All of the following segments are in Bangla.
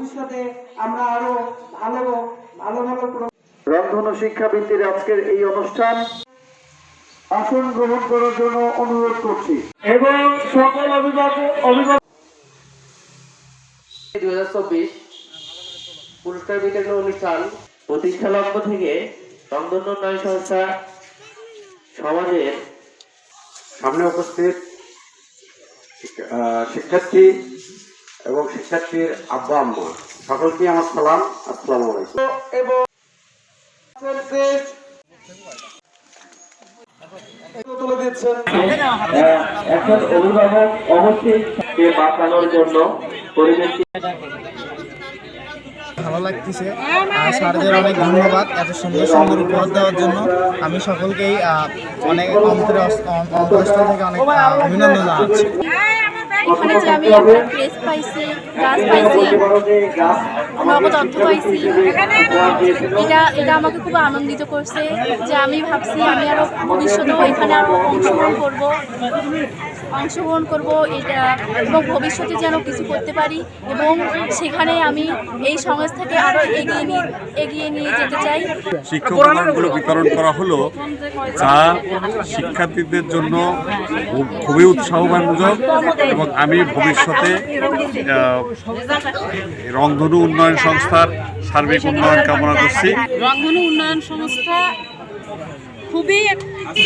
ভবিষ্যতে আমরা আরো ভালো ভালো ভালো রংধনু শিক্ষাবৃত্তির আজকের এই অনুষ্ঠান আসন গ্রহণ করার জন্য অনুরোধ করছি এবং সকল অভিভাবক 2024 পুরস্কার বিতরণ অনুষ্ঠান প্রতিষ্ঠা লগ্ন থেকে রংধনু উন্নয়ন সংস্থা সমাজের সামনে উপস্থিত শিক্ষার্থী এবং শিক্ষার্থীর আব্বা আম্মা সকলকে আমার সালাম, আসসালামু আলাইকুম। এবং তুলে দিচ্ছেন এখন অভিভাবক অবশ্যই বাঁচানোর জন্য পরিবেশকে ভালো লাগতেছে। স্যারদের অনেক ধন্যবাদ এত সুন্দর সুন্দর উপহার দেওয়ার জন্য। আমি সকলকেই অনেক অন্তরস্থল থেকে অনেক অভিনন্দন জানাচ্ছি। এখানে যে আমি একটা প্রেস পাইছি, গাছ পাইছি, নগদ অর্থ পাইছি, এটা আমাকে খুব আনন্দিত করছে যে আমি ভাবছি আমি আরও ভবিষ্যতেও এখানে আরও অংশগ্রহণ করব এটা এবং ভবিষ্যতে যেন কিছু করতে পারি এবং সেখানে আমি এই সংস্থাকে আরও এগিয়ে নিয়ে যেতে চাই। শিক্ষা উপকরণগুলো বিতরণ করা হলো, যা শিক্ষার্থীদের জন্য খুবই উৎসাহব্যঞ্জক এবং আমি ভবিষ্যতে রংধনু উন্নয়ন সংস্থার সার্বিক উন্নয়ন কামনা করছি। রংধনু উন্নয়ন সংস্থা খুবই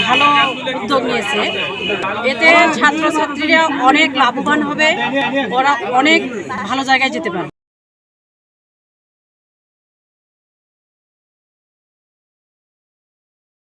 ভালো উদ্যোগ নিয়েছে। এতে ছাত্রছাত্রীরা অনেক লাভবান হবে, ওরা অনেক ভালো জায়গায় যেতে পারে।